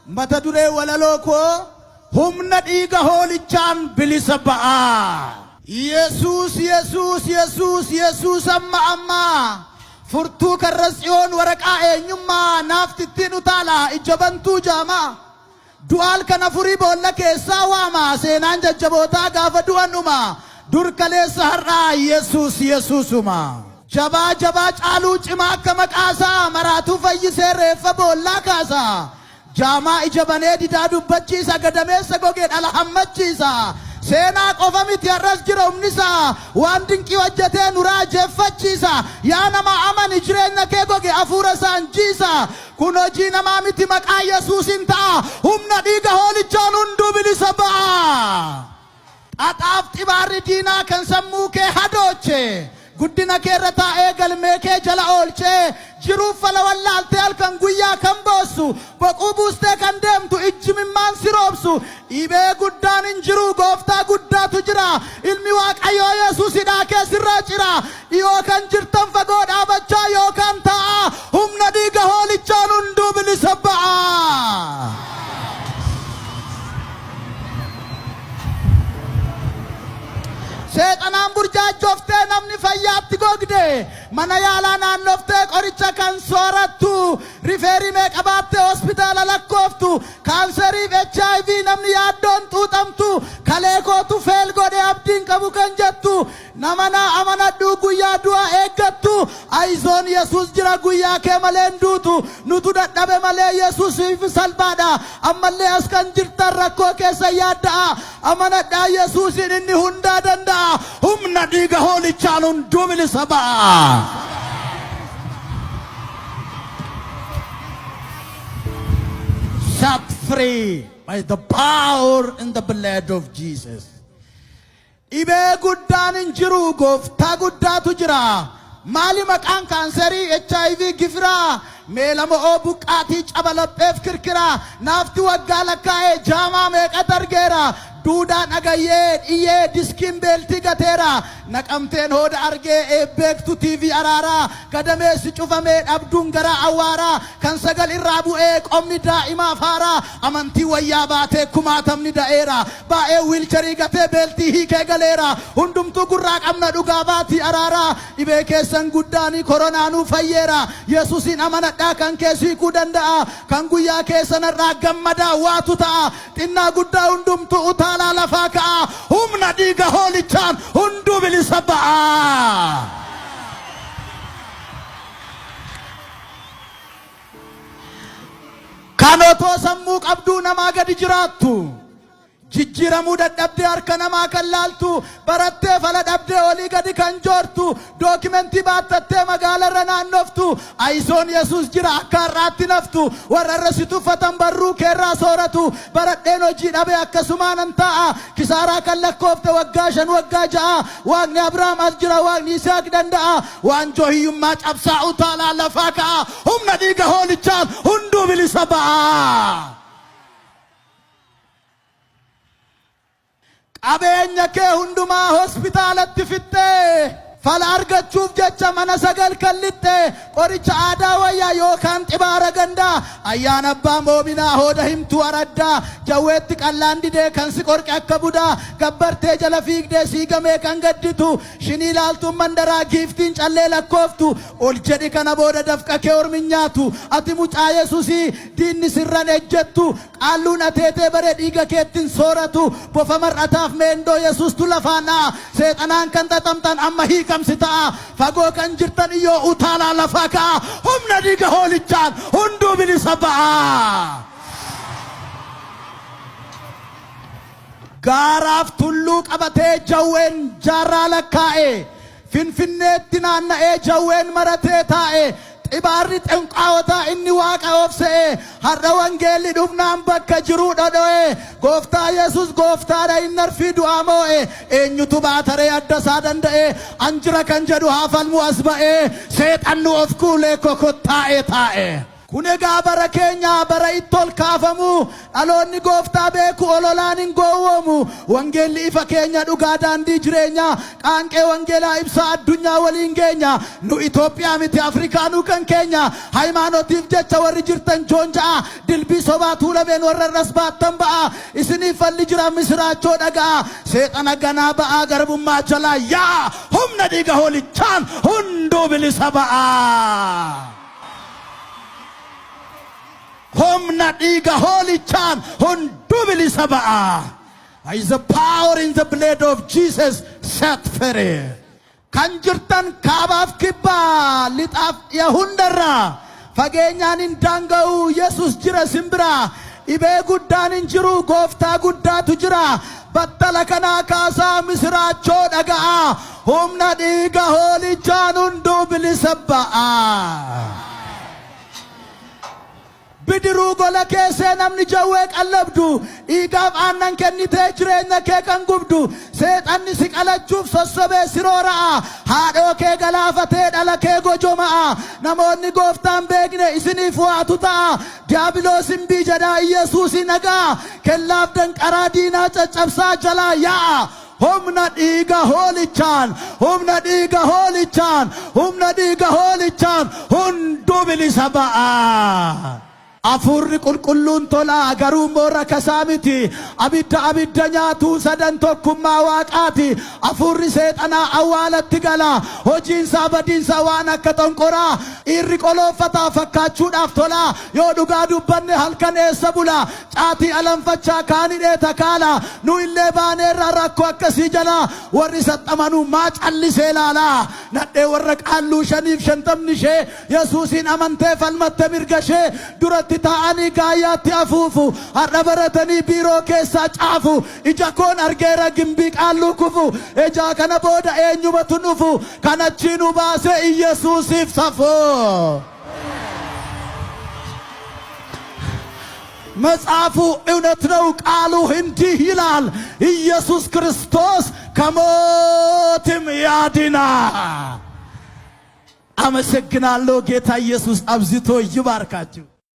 mata duree walaloo koo humna dhiiga hoolichaan bilisa ba'a. Yesuus Yesuus Yesuus Yesuus amma furtuu karra Tsiyoon waraqaa eenyummaa naaftittiin utaala ija bantuu jaama. Du'aal kana furii boolla keessaa waama seenaan jajjabootaa gaafa du'annuma dur kaleessa har'aa Yesuus Yesuusuma. Jabaa jabaa caaluu cimaa akka maqaasaa maraatuu fayyisee reeffa boollaa kaasa. Jaamaa ija banee didaa dubbachiisa gadameessa gogee dhala hammachiisa. Seenaa qofa miti har'as jira humnisaa waan dinqii hojjetee nu raajeffachiisa. Yaa nama amani jireenya kee goge hafuura saanjiisa. Kun hojii namaa miti maqaa Yesuusin ta'a humna dhiiga hoolichaan hunduu bilisa ba'a. Xaxaaf xibaarri diinaa kan sammuu kee hadooche guddina kee irra taa'ee galmee kee jala oolchee jiruuf fala wallaaltee halkan guyyaa kan boossu boquu buustee kan deemtu ijji mimmaan si roobsu dhibee guddaan hin jiru gooftaa guddaatu jira ilmi waaqayyoo Yesuusidhaa keessirraa cira dhiyoo kan jirtan fagoo dhaabachaa yookaan ta'a humna dhiiga hoolichaan hunduu bilisa ba'a. Seexanaan burjaajoftee namni fayyaatti gogde mana yaalaa naannoftee qoricha kan soorattu rifeerii meeqa baattee hospitaala lakkooftu kaanserii HIV namni yaaddoon xuuxamtu kalee kootu feel godhe abdiin qabu kan jettu nama naa amanadhuu guyyaa du'a eeggattu aizoon Yesuus jira guyyaa kee malee hin duutu nutu dadhabe malee Yesuusiif salphaadha ammallee as kan jirtan rakkoo keessa yaadda'a amanadhaa Yesuusin inni hundaa danda'a. Humna dhiiga hoolichaan hunduu bilisa ba'a. Set free by the power and the blood of Jesus. Dhibee guddaan hin jiru gooftaa guddaatu jira. Maali maqaan kaanserii HIV gifiraa meelamoo buqqaatii cabalapheef kirkiraa naafti waggaa lakkaa'ee jaamaa meeqa dargeera. Duudaan agayyee dhiyyee diskiin beeltii gateera naqamteen hooda argee beektu TV araaraa gadameessi cufamee dhabduun gara awwaaraa kan sagal irraa bu'ee qomni daa'imaaf haaraa amantii wayyaa baatee kumaatamni da'eera baay'ee wiilcharii gatee beeltii hiikee galeera hundumtuu gurraa qabna dhugaa baatii araaraa dhibee keessan guddaanii koronaanuu fayyeera Yesuusin amanadhaa kan keessikuu danda'a kan guyyaa keessanarraa gammadaa waatu ta'a xinnaa guddaa hundumtuu utaa la lafaka humna dhiiga hoolichaan hunduu bilisa ba'a. Kan otoo sammuu qabduu namaa gadi jiraattu jijjiiramuu dadhabdee harka namaa kan laaltu barattee fala dhabdee olii gadi kan joortu dookimentii baatattee magaalarra naannoftu aizoon Yesuus jira akka har'aatti naftu warra irra si tuffatan barruu keerraa sooratu baradheen hojii dhabee akkasumaanan ta'a kisaaraa kan lakkoofte waggaa 5 waggaa 6 waaqni Abrahaam as jira waaqni Isaaq danda'a waanjoo hiyyummaa cabsaa utaalaa lafaa ka'a humna dhiiga hoolichaan hunduu bilisa ba'a. Qabeenya kee hundumaa hospitaalatti fittee fala argachuuf jecha mana sagal kallixxee qoricha aadaa wayyaa yookaan xibaara gandaa ayyaana abbaa moominaa hooda himtuu araddaa jawweetti qallaan didee kan si qorqe akka budaa gabbartee jala fiigdee siigamee kan gadditu shinii laaltuun mandaraa giiftiin callee lakkooftu ol jedhi kana booda dafqa kee ormin nyaatu ati mucaa Yesuusii diinni sirran ejjettu qaalluun ateetee bare dhiiga keettiin sooratu bofa mar'ataaf meendoo Yesuustu lafaanaa seexanaan kan xaxamtan amma hiika kamsita fagoo kan jirtan iyyoo utaalaa lafaa ka'a humna dhiiga hoolichaan hunduu bilisa ba'a. Gaaraaf tulluu qabatee jawween jaarraa lakkaa'e finfinneetti naanna'ee jawween maratee taa'e ibaarri xinqaawotaa inni waaqa obse'e har'a wangeelli dhufnaan bakka jiruu dhodho'e gooftaa Yesuus gooftaadha inni arfii du'aa moo'e eenyutu baataree adda isaa danda'e anjira kan jedhu haa falmu as ba'e seexannu of kuulee kokottaa'e taa'e. Kunega bara keenya bara ittol kaafamu dhaloonni gooftaa beeku ololaan hin gowwoomu wangeelli ifa keenya dhugaa daandii jireenya qaanqee wangeelaa ibsa addunyaa waliin geenya nu Itoophiyaa miti Afrikaanuu kan keenya haymanotiif jecha warri jirtan joonja'a dilbii sobaa tuulameen warra rasbaattan ba'a isiniif falli jira misiraachoo dhaga'a seexana ganaa ba'a garbummaa jalaa yaa humna dhiiga hoolichaan hunduu bilisa ba'a. Humna dhiiga hoolichaan hunduu bilisa ba'a. There is a power in the blood of Jesus set free. Kan jirtan kaabaaf kibbaa lixaaf yahundarraa fageenyaan hin daanga'u Yesus jira simbira dhibee guddaan hin jiru gooftaa guddaatu jira battala kanaa kaasaa misiraachoo dhaga'a humna dhiiga hoolichaan hunduu bilisa ba'a. Bidiruu gola keessee namni jawwee qallabdu dhiigaaf aannan kennitee jireenya kee kan gubdu seexanni si qalachuuf sossobee siroora'a haadhoo kee galaafatee dhala kee gojoma'a namoonni gooftaan beekne isiniif waatu ta'a diiyaabiloosin biijadhaa Yesuusi nagaa kellaaf danqaraa diinaa caccabsaa jalaa yaa'a. Humna dhiiga hoolichaan humna dhiiga hoolichaan humna dhiiga hoolichaan hunduu bilisa ba'a. Afurri qulqulluun tola garuu moora kasaamiti abidda nyaatu sadan tokkummaa waaqaati afurri seexanaa awwaalatti gala hojiinsaa badiinsaa waan akka xonqoraa irri qoloofataa fakkaachuudhaaf tola yoo dhugaa dubbanne halkan eessa bula caatii alanfachaa kaanidhee takaala nu illee baaneerra rakkoo akkasii jala warri saxxamanuu maa callisee laala nadhee warra qaalluu 550 ishee Yesuusin amantee falmatte mirgashee duratti ta'anii gaayyaatti afuufu har'a baratanii biiroo keessaa caafu ija koon argeera gimbii qaalluu kufu ejaa kana booda eenyumatu nufu kanachi nu baase Yesuusiif safoo. መጽሐፉ እውነት ነው ቃሉ እንዲህ ይላል ኢየሱስ ክርስቶስ ከሞትም ያድናል። አመሰግናለሁ ጌታ ኢየሱስ አብዝቶ ይባርካችሁ።